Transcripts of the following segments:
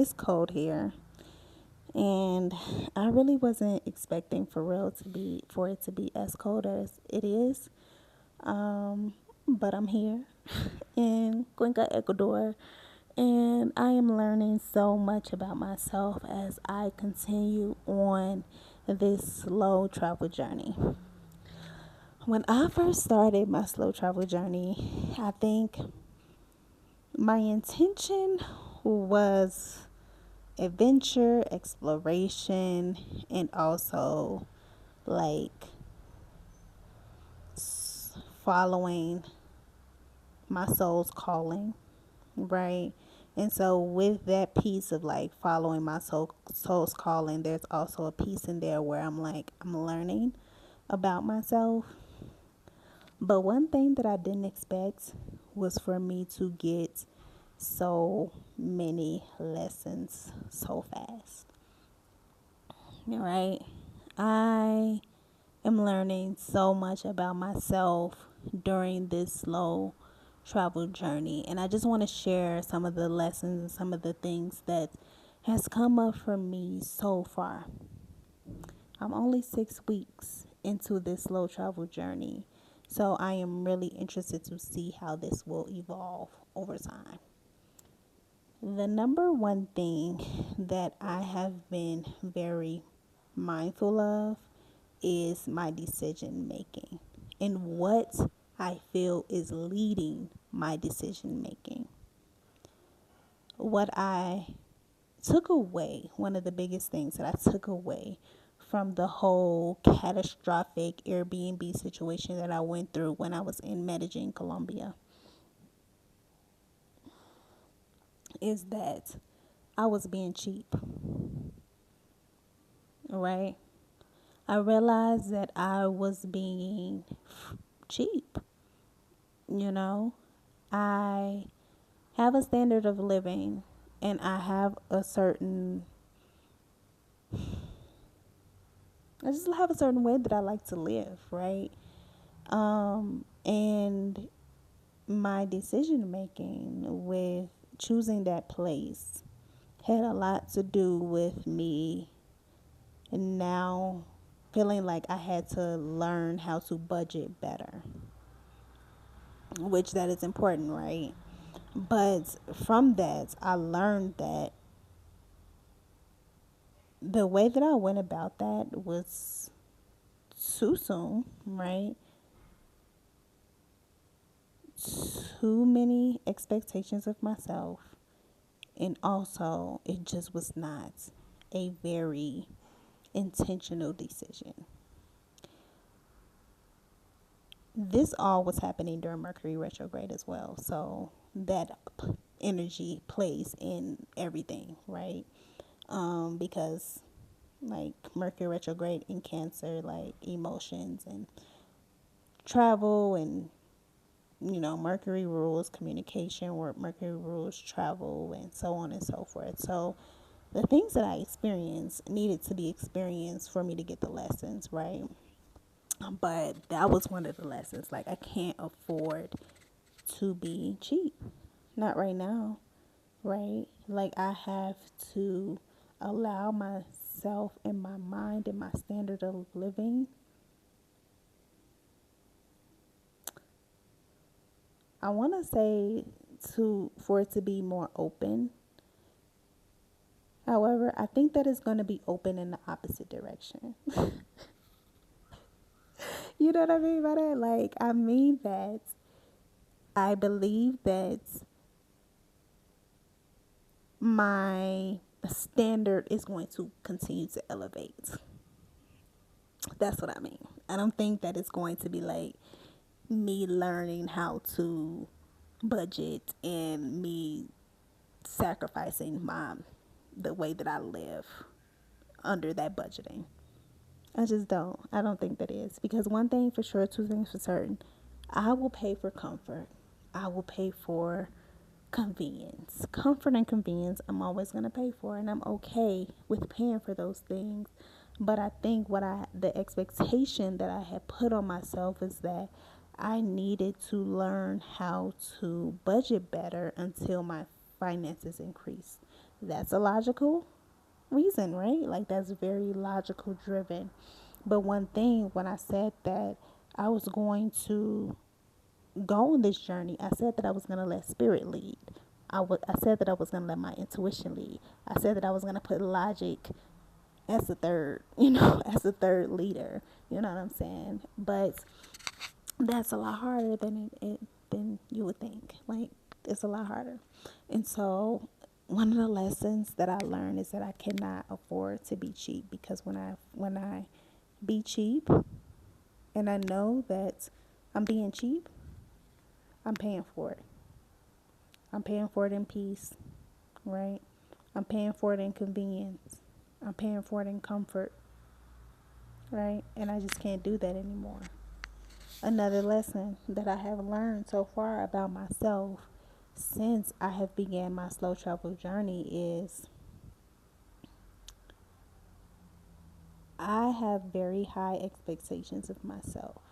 It's cold here, and I really wasn't expecting for it to be as cold as it is. But I'm here in Cuenca, Ecuador, and I am learning so much about myself as I continue on this slow travel journey. When I first started my slow travel journey, I think my intention was adventure, exploration, and also like following my soul's calling, right? And so with that piece of like following my soul's calling, there's also a piece in there where I'm learning about myself. But one thing that I didn't expect was for me to get so many lessons so fast. All right. I am learning so much about myself during this slow travel journey, and I just want to share some of the lessons and some of the things that has come up for me so far. I'm only 6 weeks into this slow travel journey, so I am really interested to see how this will evolve over time. The number one thing that I have been very mindful of is my decision making and what I feel is leading my decision making. What I took away, one of the biggest things that I took away from the whole catastrophic Airbnb situation that I went through when I was in Medellin, Colombia, is that I was being cheap, right? I realized that I was being cheap, you know? I have a standard of living and I just have a certain way that I like to live, right? And my decision making with choosing that place had a lot to do with me now feeling like I had to learn how to budget better, which that is important, right? But from that, I learned that the way that I went about that was too soon, right? Too many expectations of myself, and also it just was not a very intentional decision. This all was happening during Mercury retrograde as well, so that energy plays in everything, right? Because like Mercury retrograde in Cancer, like emotions and travel, and Mercury rules communication, where Mercury rules travel, and so on and so forth. So the things that I experienced needed to be experienced for me to get the lessons, right? But that was one of the lessons. Like, I can't afford to be cheap. Not right now, right? Like, I have to allow myself and my mind and my standard of living. I want to say for it to be more open. However, I think that it's going to be open in the opposite direction. You know what I mean by that? Like, I mean that I believe that my standard is going to continue to elevate. That's what I mean. I don't think that it's going to be like me learning how to budget and me sacrificing the way that I live under that budgeting. I just don't. I don't think that is. Because one thing for sure, two things for certain. I will pay for comfort. I will pay for convenience. Comfort and convenience, I'm always going to pay for, and I'm okay with paying for those things. But I think the expectation that I had put on myself is that I needed to learn how to budget better until my finances increased. That's a logical reason, right? Like that's very logical driven. But one thing, when I said that I was going to go on this journey, I said that I was going to let spirit lead. I said that I was going to let my intuition lead. I said that I was going to put logic as a third, as a third leader. You know what I'm saying? But that's a lot harder than you would think. Like it's a lot harder. And so one of the lessons that I learned is that I cannot afford to be cheap, because when I be cheap and I know that I'm being cheap, I'm paying for it. I'm paying for it in peace, right? I'm paying for it in convenience. I'm paying for it in comfort, right? And I just can't do that anymore. Another lesson that I have learned so far about myself since I have began my slow travel journey is I have very high expectations of myself.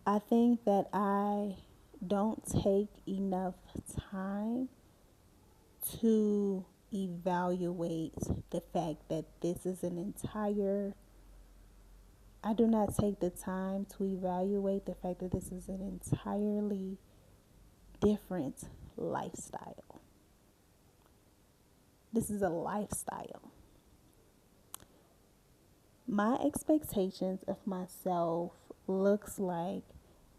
I think that I don't take enough time to evaluate the fact that this is an entire I do not take the time to evaluate the fact that this is an entirely different lifestyle. This is a lifestyle. My expectations of myself looks like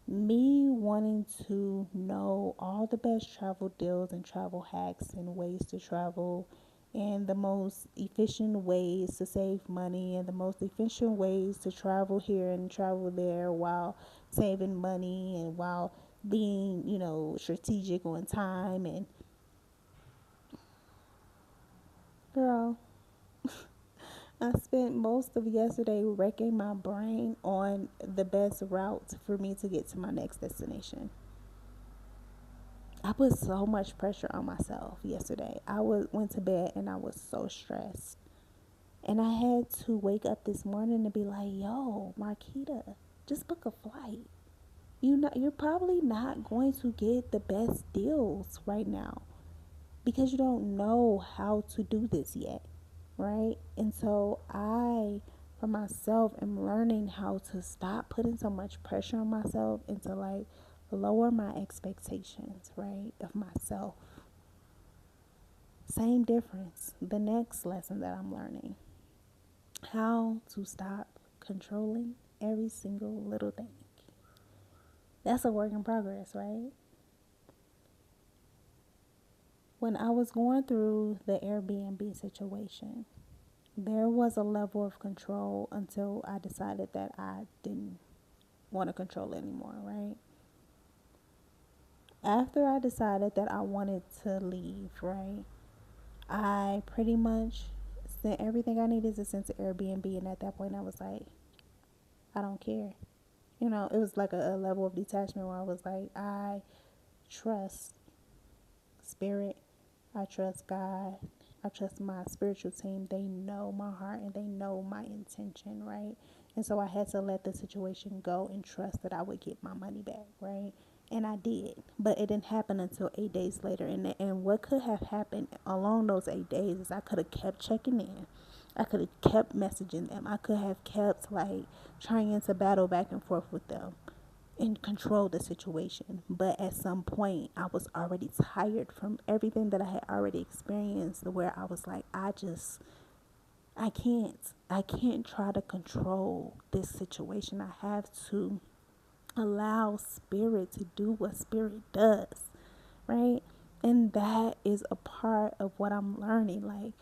me wanting to know all the best travel deals and travel hacks and ways to travel, and the most efficient ways to save money, and the most efficient ways to travel here and travel there while saving money and while being, strategic on time. And girl, I spent most of yesterday wrecking my brain on the best route for me to get to my next destination. I put so much pressure on myself yesterday. Went to bed and I was so stressed. And I had to wake up this morning and be like, "Yo, Marquita, just book a flight. You're probably not going to get the best deals right now because you don't know how to do this yet." Right? And so I, for myself, am learning how to stop putting so much pressure on myself and to like lower my expectations, right, of myself. Same difference. The next lesson that I'm learning, how to stop controlling every single little thing. That's a work in progress, right? When I was going through the Airbnb situation, there was a level of control until I decided that I didn't want to control it anymore, right? After I decided that I wanted to leave, right, I pretty much sent everything I needed to send to Airbnb, and at that point I was like, I don't care. It was like a level of detachment where I was like, I trust spirit, I trust God, I trust my spiritual team. They know my heart and they know my intention, right? And so I had to let the situation go and trust that I would get my money back, right? And I did, but it didn't happen until 8 days later. And what could have happened along those 8 days is I could have kept checking in. I could have kept messaging them. I could have kept like trying to battle back and forth with them and control the situation. But at some point, I was already tired from everything that I had already experienced, where I was like, I can't. I can't try to control this situation. I have to allow spirit to do what spirit does, right? And that is a part of what I'm learning. Like,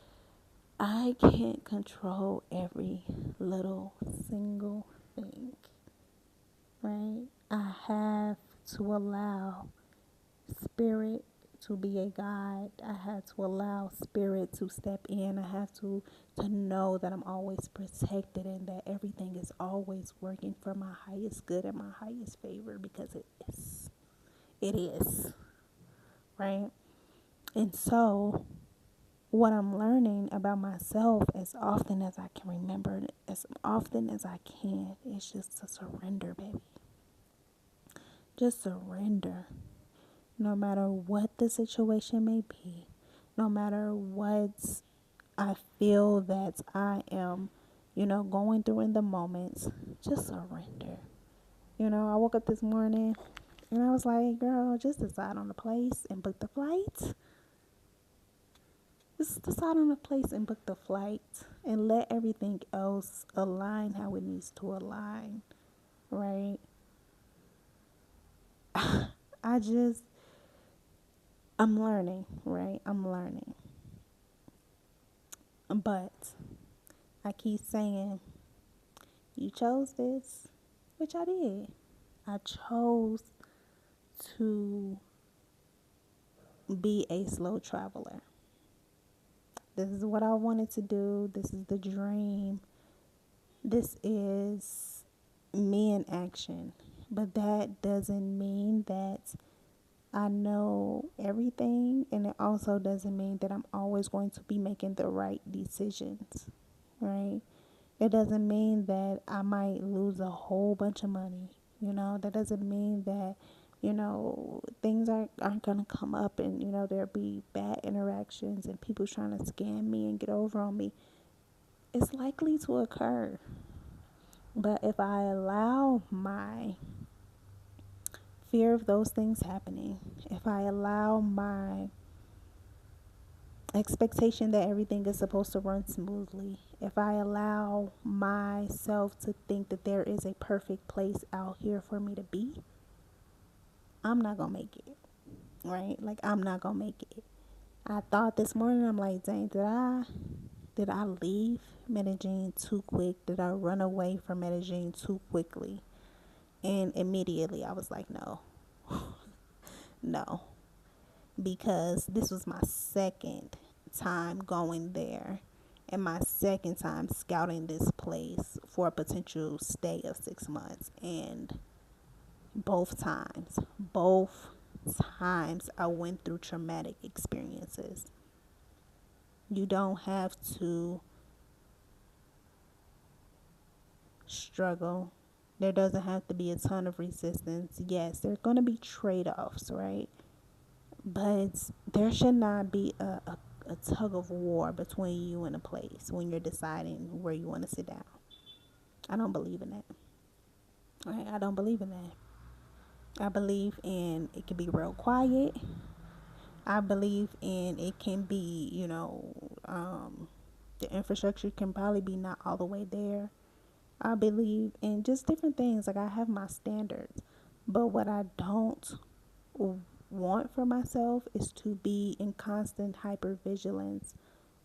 I can't control every little single thing, right? I have to allow spirit to be a guide. I have to allow spirit to step in. I have to know that I'm always protected and that everything is always working for my highest good and my highest favor, because it is. It is, right? And so what I'm learning about myself, as often as I can remember, as often as I can, is just to surrender, baby. Just surrender. no matter what the situation may be, no matter what I feel that I am, going through in the moments, just surrender. I woke up this morning and I was like, girl, just decide on the place and book the flight. Just decide on the place and book the flight and let everything else align how it needs to align, right? I just, I'm learning, right? I'm learning. But I keep saying, you chose this, which I did. I chose to be a slow traveler. This is what I wanted to do. This is the dream. This is me in action. But that doesn't mean that I know everything, and it also doesn't mean that I'm always going to be making the right decisions, right? It doesn't mean that I might lose a whole bunch of money. That doesn't mean that, things aren't going to come up and, there'll be bad interactions and people trying to scam me and get over on me. It's likely to occur. But if I allow my fear of those things happening, if I allow my expectation that everything is supposed to run smoothly, if I allow myself to think that there is a perfect place out here for me to be, I'm not going to make it, right? Like, I'm not going to make it. I thought this morning, I'm like, dang, did I leave Medellin too quick? Did I run away from Medellin too quickly? And immediately I was like, no, no, because this was my second time going there and my second time scouting this place for a potential stay of 6 months. And both times I went through traumatic experiences. You don't have to struggle. There doesn't have to be a ton of resistance. Yes, there's going to be trade-offs, right? But there should not be a tug of war between you and a place when you're deciding where you want to sit down. I don't believe in that. Right? I don't believe in that. I believe in it can be real quiet. I believe in it can be, the infrastructure can probably be not all the way there. I believe in just different things. Like, I have my standards. But what I don't want for myself is to be in constant hypervigilance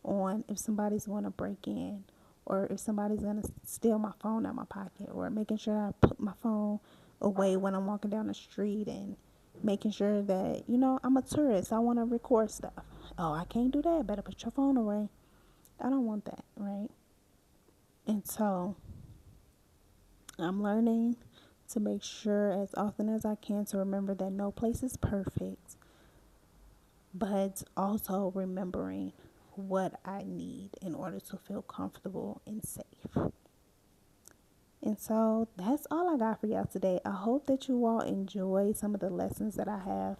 on if somebody's going to break in or if somebody's going to steal my phone out of my pocket, or making sure I put my phone away when I'm walking down the street, and making sure that, I'm a tourist. I want to record stuff. Oh, I can't do that. Better put your phone away. I don't want that, right? And so I'm learning to make sure as often as I can to remember that no place is perfect, but also remembering what I need in order to feel comfortable and safe. And so that's all I got for y'all today. I hope that you all enjoy some of the lessons that I have,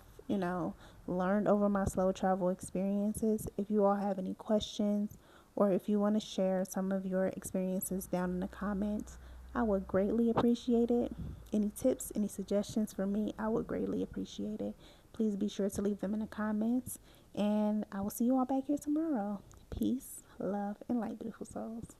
learned over my slow travel experiences. If you all have any questions, or if you want to share some of your experiences down in the comments, I would greatly appreciate it. Any tips, any suggestions for me, I would greatly appreciate it. Please be sure to leave them in the comments. And I will see you all back here tomorrow. Peace, love, and light, beautiful souls.